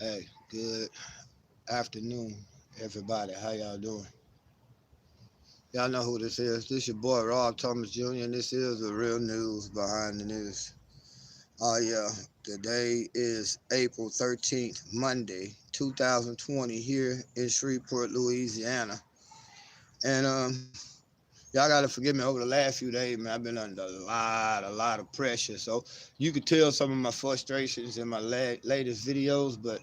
Hey, good afternoon, everybody. How y'all doing? Y'all know who this is. This your boy Rob Thomas Jr. and this is the real news behind the news. Oh yeah, today is April 13th, Monday, 2020 here in Shreveport, Louisiana. And y'all gotta forgive me over the last few days, man. I've been under a lot of pressure. So you could tell some of my frustrations in my latest videos, but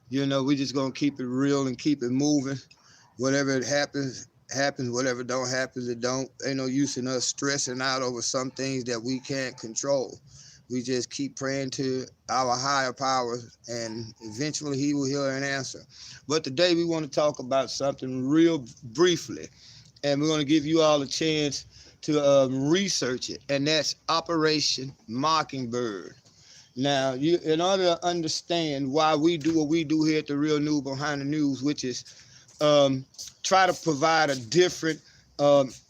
we just gonna keep it real and keep it moving. Whatever it happens, happens. Whatever don't happen, it don't. Ain't no use in us stressing out over some things that we can't control. We just keep praying to our higher powers, and eventually He will hear and answer. But today we want to talk about something real briefly, and we're going to give you all a chance to research it, and that's Operation Mockingbird. Now, in order to understand why we do what we do here at the Real News Behind the News, which is um, try to provide a different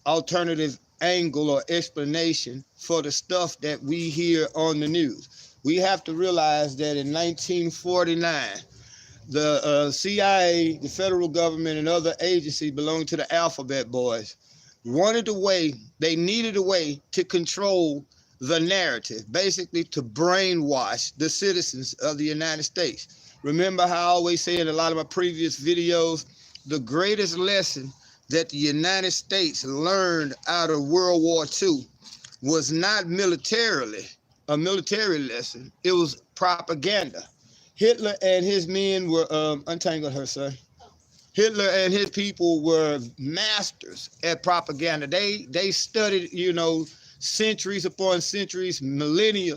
alternative angle or explanation for the stuff that we hear on the news. We have to realize that in 1949, the CIA, the federal government, and other agencies belonging to the Alphabet Boys they needed a way to control the narrative, basically to brainwash the citizens of the United States. Remember how I always say in a lot of my previous videos, the greatest lesson that the United States learned out of World War II was not a military lesson. It was propaganda. Hitler and his men were, untangle her, sir. Hitler and his people were masters at propaganda. They studied, centuries upon centuries, millennia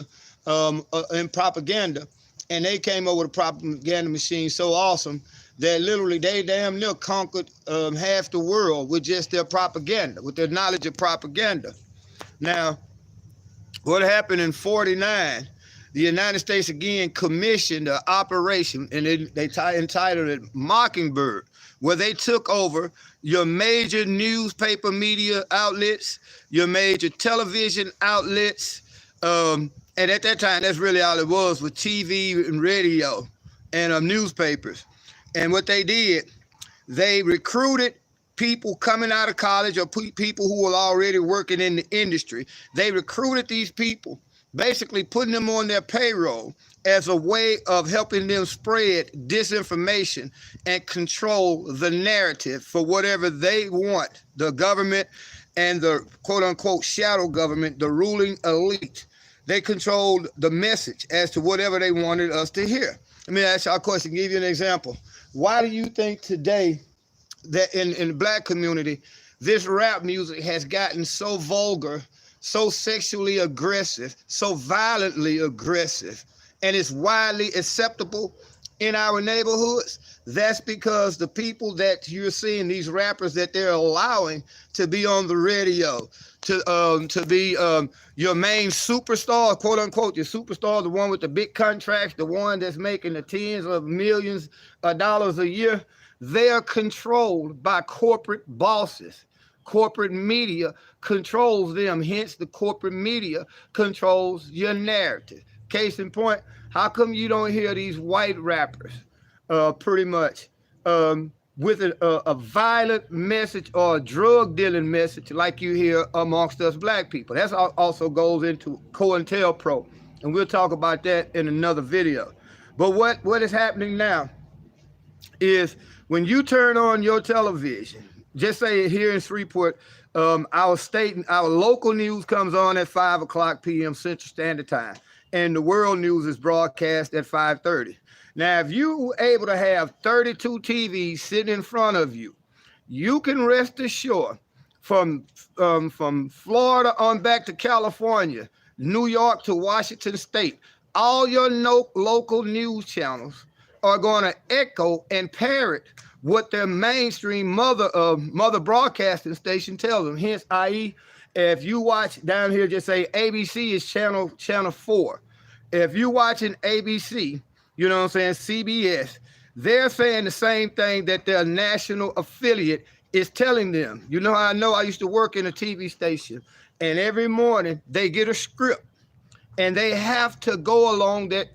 in propaganda, and they came up with a propaganda machine so awesome that literally they damn near conquered half the world with just their propaganda, with their knowledge of propaganda. Now, what happened in 49? The United States again commissioned an operation, and they entitled it Mockingbird, where they took over your major newspaper media outlets, your major television outlets, and at that time, that's really all it was with TV and radio and newspapers. And what they did, they recruited people coming out of college or people who were already working in the industry. They recruited these people, basically putting them on their payroll as a way of helping them spread disinformation and control the narrative for whatever they want. The government and the quote-unquote shadow government, the ruling elite, they controlled the message as to whatever they wanted us to hear. Let me ask you a question, give you an example. Why do you think today that in the black community, this rap music has gotten so vulgar, so sexually aggressive, so violently aggressive, and it's widely acceptable in our neighborhoods? That's because the people that you're seeing, these rappers that they're allowing to be on the radio, to be your main superstar, quote unquote, your superstar, the one with the big contracts, the one that's making the tens of millions of dollars a year, they are controlled by corporate bosses. Corporate media controls them, hence the corporate media controls your narrative. Case in point, how come you don't hear these white rappers pretty much with a violent message or a drug dealing message like you hear amongst us black people? That also goes into COINTELPRO, and we'll talk about that in another video. But what is happening now is when you turn on your television, just say here in Shreveport, our local news comes on at 5 o'clock p.m. Central Standard Time, and the world news is broadcast at 5:30. Now, if you were able to have 32 TVs sitting in front of you, you can rest assured from Florida on back to California, New York to Washington State, all your local news channels are going to echo and parrot what their mainstream mother broadcasting station tells them. Hence, i.e., if you watch down here, just say ABC is channel 4. If you watching ABC, you know what I'm saying, CBS, they're saying the same thing that their national affiliate is telling them. You know how I know? I used to work in a TV station, and every morning they get a script, and they have to go along that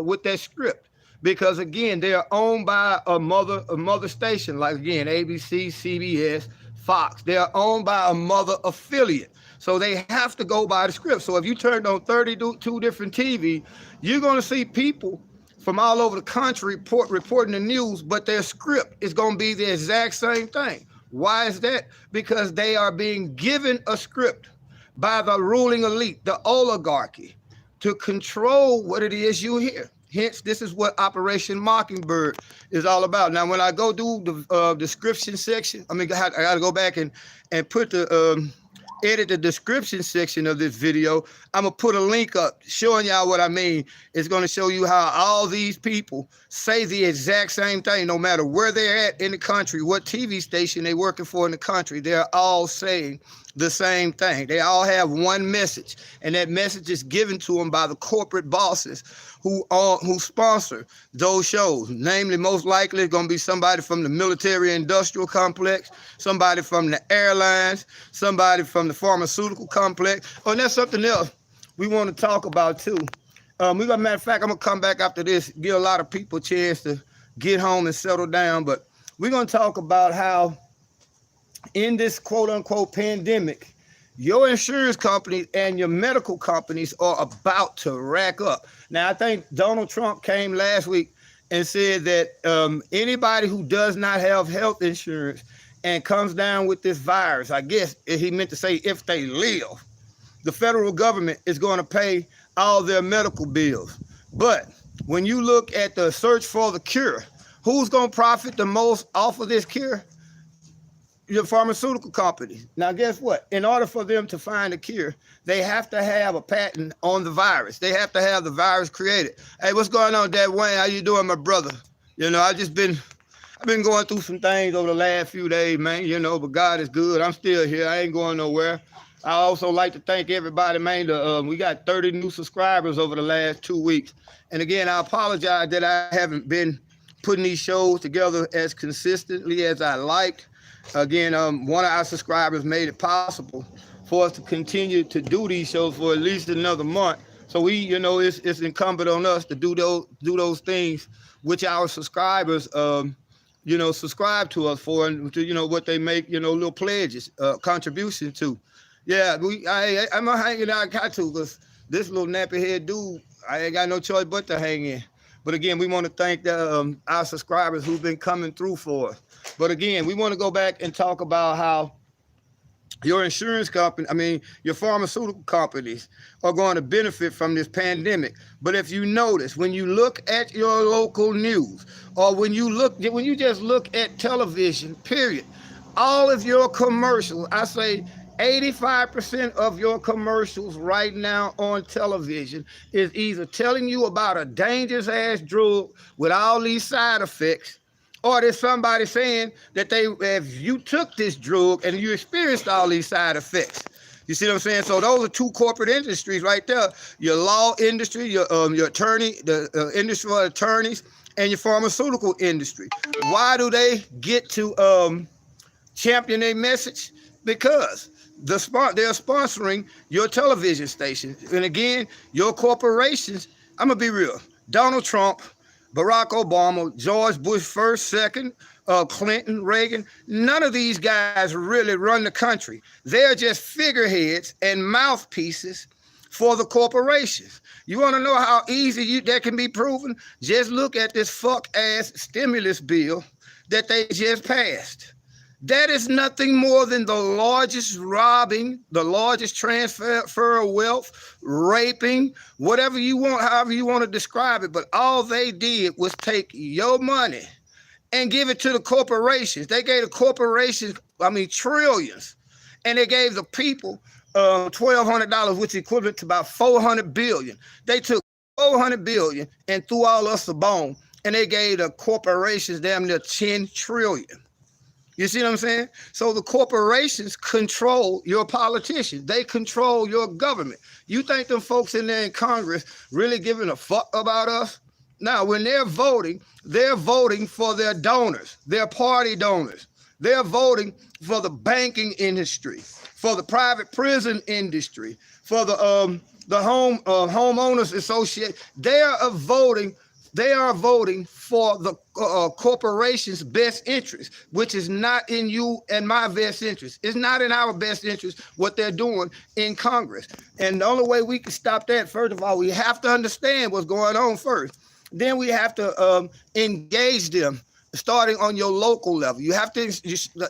with that script. because again, they are owned by a mother station, like again, ABC, CBS, Fox. They are owned by a mother affiliate. So they have to go by the script. So if you turned on 32 different TV, you're going to see people from all over the country reporting the news, but their script is going to be the exact same thing. Why is that? Because they are being given a script by the ruling elite, the oligarchy, to control what it is you hear. Hence, this is what Operation Mockingbird is all about. Now, when I go do the description section, I got to go back and put the edit the description section of this video. I'm gonna put a link up showing y'all what I mean. It's gonna show you how all these people say the exact same thing, no matter where they're at in the country, what TV station they're working for in the country. They're all saying the same thing. They all have one message, and that message is given to them by the corporate bosses who sponsor those shows. Namely, most likely, it's going to be somebody from the military-industrial complex, somebody from the airlines, somebody from the pharmaceutical complex. Oh, and that's something else we want to talk about, too. Matter of fact, I'm going to come back after this, give a lot of people a chance to get home and settle down, but we're going to talk about how in this quote-unquote pandemic, your insurance companies and your medical companies are about to rack up. Now, I think Donald Trump came last week and said that anybody who does not have health insurance and comes down with this virus, I guess he meant to say if they live, the federal government is going to pay all their medical bills. But when you look at the search for the cure, who's going to profit the most off of this cure? Your pharmaceutical companies. Now, guess what? In order for them to find a cure, they have to have a patent on the virus. They have to have the virus created. Hey, what's going on, Dad Wayne? How you doing, my brother? You know, I've been going through some things over the last few days, man, you know, but God is good. I'm still here. I ain't going nowhere. I also like to thank everybody, man. We got 30 new subscribers over the last 2 weeks. And again, I apologize that I haven't been putting these shows together as consistently as I like. Again, one of our subscribers made it possible for us to continue to do these shows for at least another month. So we, you know, it's incumbent on us to do those things which our subscribers, you know, subscribe to us for, and to, you know, what they make, you know, little pledges, contribution to. Yeah, I'm hanging out, got to, because this little nappy head dude, I ain't got no choice but to hang in. But again, we want to thank our subscribers who've been coming through for us. But again, we want to go back and talk about how your insurance company, your pharmaceutical companies are going to benefit from this pandemic. But if you notice, when you look at your local news, or when you just look at television, period, all of your commercials, I say 85% of your commercials right now on television is either telling you about a dangerous ass drug with all these side effects, or there's somebody saying that if you took this drug and you experienced all these side effects. You see what I'm saying? So those are two corporate industries right there. Your law industry, your attorney, the industry for attorneys, and your pharmaceutical industry. Why do they get to champion their message? Because they're sponsoring your television stations. And again, your corporations, I'm going to be real. Donald Trump, Barack Obama, George Bush first, second, Clinton, Reagan, none of these guys really run the country. They're just figureheads and mouthpieces for the corporations. You want to know how easy that can be proven? Just look at this fuck-ass stimulus bill that they just passed. That is nothing more than the largest robbing, the largest transfer of wealth, raping, whatever you want, however you want to describe it. But all they did was take your money and give it to the corporations. They gave the corporations, trillions. And they gave the people $1,200, which is equivalent to about $400 billion. They took $400 billion and threw all us a bone. And they gave the corporations damn near $10 trillion. You see what I'm saying? So the corporations control your politicians. They control your government. You think them folks in there in Congress really giving a fuck about us? Now, when they're voting for their donors, their party donors. They're voting for the banking industry, for the private prison industry, for the homeowners association. They are voting They are voting for the corporation's best interest, which is not in you and my best interest. It's not in our best interest what they're doing in Congress. And the only way we can stop that, first of all, we have to understand what's going on first. Then we have to engage them, starting on your local level. You have to,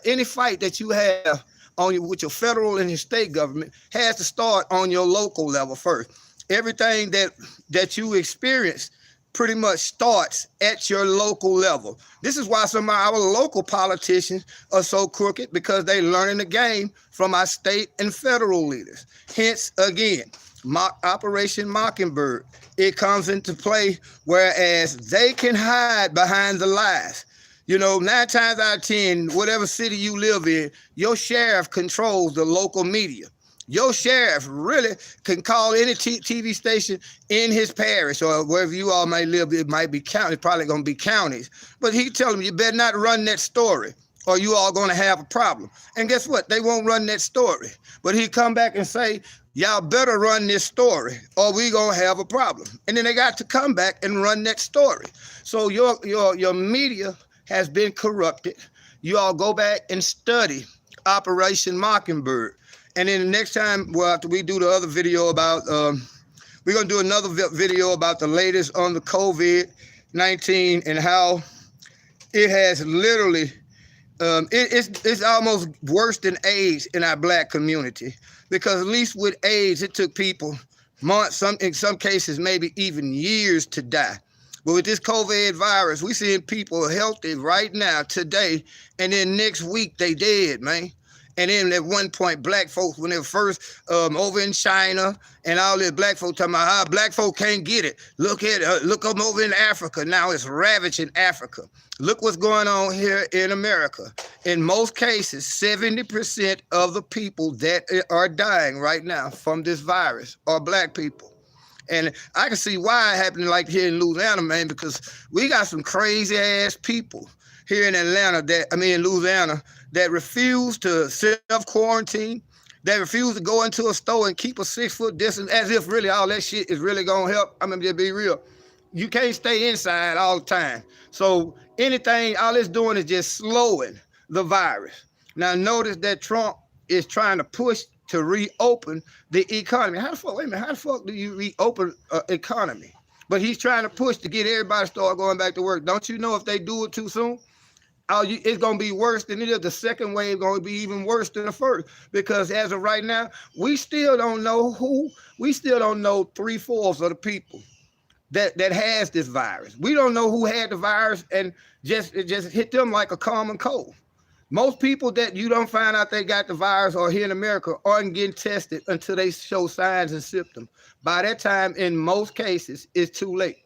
any fight that you have with your federal and your state government has to start on your local level first. Everything that you experience pretty much starts at your local level. This is why some of our local politicians are so crooked, because they learning the game from our state and federal leaders. Hence, again, Operation Mockingbird, it comes into play, whereas they can hide behind the lies. You know, 9 times out of 10, whatever city you live in, your sheriff controls the local media. Your sheriff really can call any TV station in his parish or wherever you all may live. It might be county, probably going to be counties. But he tell them, you better not run that story or you all going to have a problem. And guess what? They won't run that story. But he come back and say, y'all better run this story or we going to have a problem. And then they got to come back and run that story. So your media has been corrupted. You all go back and study Operation Mockingbird. And then the next time, well, after we do the other video about, we're going to do another video about the latest on the COVID-19 and how it has literally, it's almost worse than AIDS in our Black community. Because at least with AIDS, it took people months, in some cases, maybe even years to die. But with this COVID virus, we seeing people healthy right now, today, and then next week they dead, man. And then at one point, Black folks, when they were first over in China and all this, Black folks talking about how Black folk can't get it. Look at it, look them over in Africa. Now it's ravaging Africa. Look what's going on here in America. In most cases, 70% of the people that are dying right now from this virus are Black people. And I can see why it happened like here in Louisiana, man, because we got some crazy ass people here in Louisiana, that refuse to self-quarantine, that refuse to go into a store and keep a 6-foot distance, as if really all that shit is really gonna help. I mean, just be real. You can't stay inside all the time. So anything, all it's doing is just slowing the virus. Now notice that Trump is trying to push to reopen the economy. How the fuck do you reopen an economy? But he's trying to push to get everybody to start going back to work. Don't you know if they do it too soon, it's going to be worse than it is. The second wave going to be even worse than the first, because as of right now, we still don't know 3/4 of the people that has this virus. We don't know who had the virus, and it just hit them like a common cold. Most people that you don't find out they got the virus or here in America aren't getting tested until they show signs and symptoms. By that time, in most cases, it's too late.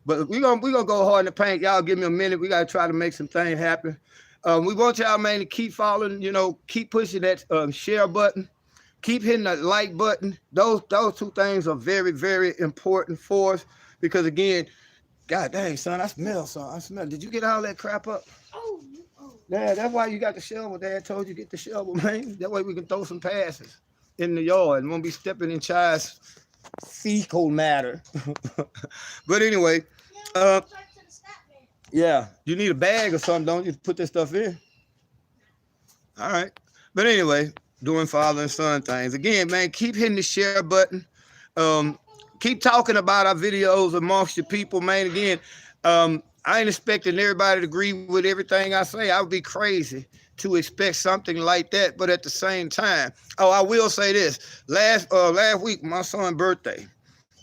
But we're gonna go hard in the paint. Y'all give me a minute. We gotta try to make some things happen. We want y'all, man, to keep following, keep pushing that share button, keep hitting that like button. Those 2 things are very, very important for us, because again, God dang, son, I smell. Did you get all that crap up? Oh. Yeah, that's why you got the shovel. Dad told you get the shovel, man. That way we can throw some passes in the yard and won't be stepping in Chai's fecal matter. But anyway, yeah, you need a bag or something, don't you, to put this stuff in? All right. But anyway, doing father and son things. Again, man, keep hitting the share button. Keep talking about our videos amongst your people, man. Again, I ain't expecting everybody to agree with everything I say. I would be crazy to expect something like that. But at the same time, I will say this. Last week, my son's birthday,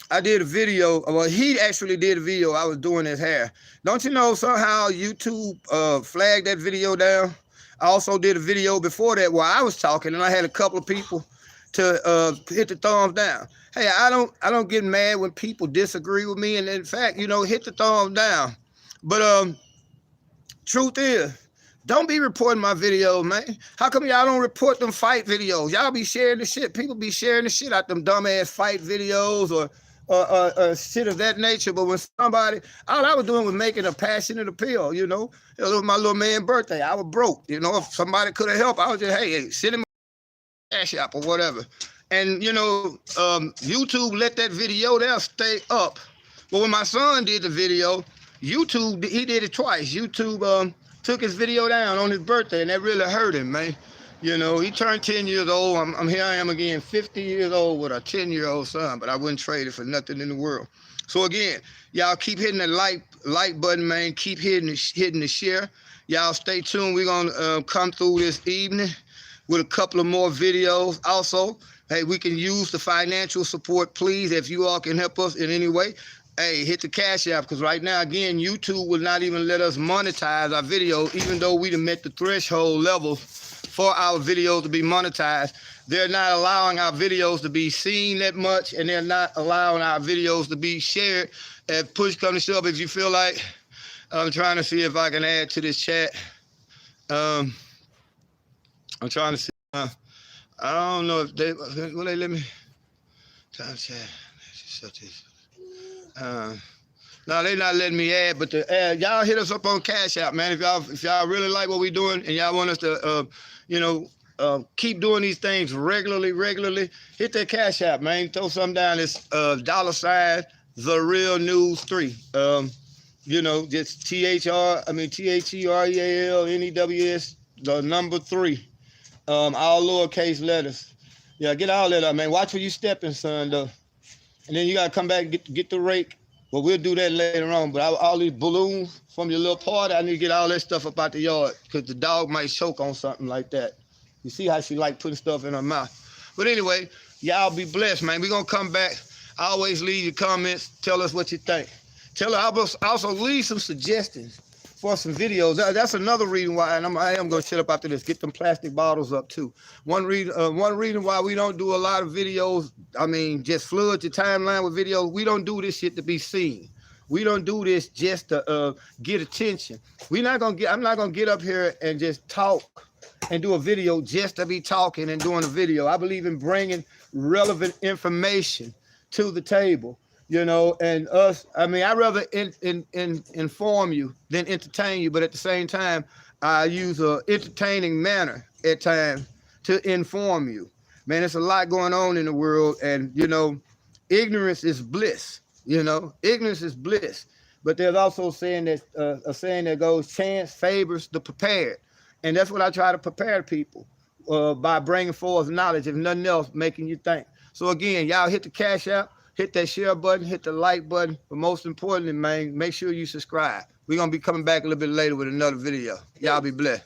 I did a video. Well, he actually did a video. I was doing his hair. Don't you know somehow YouTube flagged that video down? I also did a video before that where I was talking, and I had a couple of people to hit the thumbs down. Hey, I don't get mad when people disagree with me, and in fact, hit the thumbs down. But truth is, don't be reporting my videos, man. How come y'all don't report them fight videos? Y'all be sharing the shit. People be sharing the shit out them dumbass fight videos or shit of that nature. But when somebody, all I was doing was making a passionate appeal, It was my little man's birthday. I was broke, If somebody could have helped, I was just, hey, send him a cash app or whatever. And, YouTube let that video there stay up. But when my son did the video, YouTube, he did it twice. YouTube took his video down on his birthday, and that really hurt him, man. You know, he turned 10 years old. I'm here I am again, 50 years old with a 10-year-old son, but I wouldn't trade it for nothing in the world. So again, y'all keep hitting the like button, man. Keep hitting the share. Y'all stay tuned. We're gonna come through this evening with a couple of more videos. Also, hey, we can use the financial support, please, if you all can help us in any way. Hey, hit the Cash App, because right now, again, YouTube will not even let us monetize our videos, even though we done met the threshold level for our videos to be monetized. They're not allowing our videos to be seen that much, and they're not allowing our videos to be shared. If push comes to shove, if you feel like, I'm trying to see if I can add to this chat. I'm trying to see. I don't know if will they let me? Time chat. Shut this. No, they're not letting me add, but y'all hit us up on Cash App, man. If y'all really like what we're doing and y'all want us to, keep doing these things regularly, hit that Cash App, man. Throw something down. It's $, The Real News 3. Just THEREALNEWS, the number 3. All lowercase letters. Yeah, get all that up, man. Watch where you stepping, son, though. And then you gotta come back and get the rake. But we'll do that later on. But all these balloons from your little party, I need to get all that stuff up out the yard, because the dog might choke on something like that. You see how she like putting stuff in her mouth. But anyway, y'all be blessed, man. We're gonna come back. Always leave your comments. Tell us what you think. Also leave some suggestions for some videos. That's another reason why, and I am gonna shut up after this. Get them plastic bottles up too. One reason why we don't do a lot of videos, I mean, just flood your timeline with videos. We don't do this shit to be seen. We don't do this just to get attention. I'm not gonna get up here and just talk and do a video just to be talking and doing a video. I believe in bringing relevant information to the table. And us, I mean, I'd rather inform you than entertain you, but at the same time, I use an entertaining manner at times to inform you. Man, there's a lot going on in the world, and, ignorance is bliss. Ignorance is bliss. But there's also a saying that goes, chance favors the prepared. And that's what I try to prepare people by bringing forth knowledge, if nothing else, making you think. So again, y'all hit the Cash App. Hit that share button, hit the like button, but most importantly, man, make sure you subscribe. We're going to be coming back a little bit later with another video. Y'all be blessed.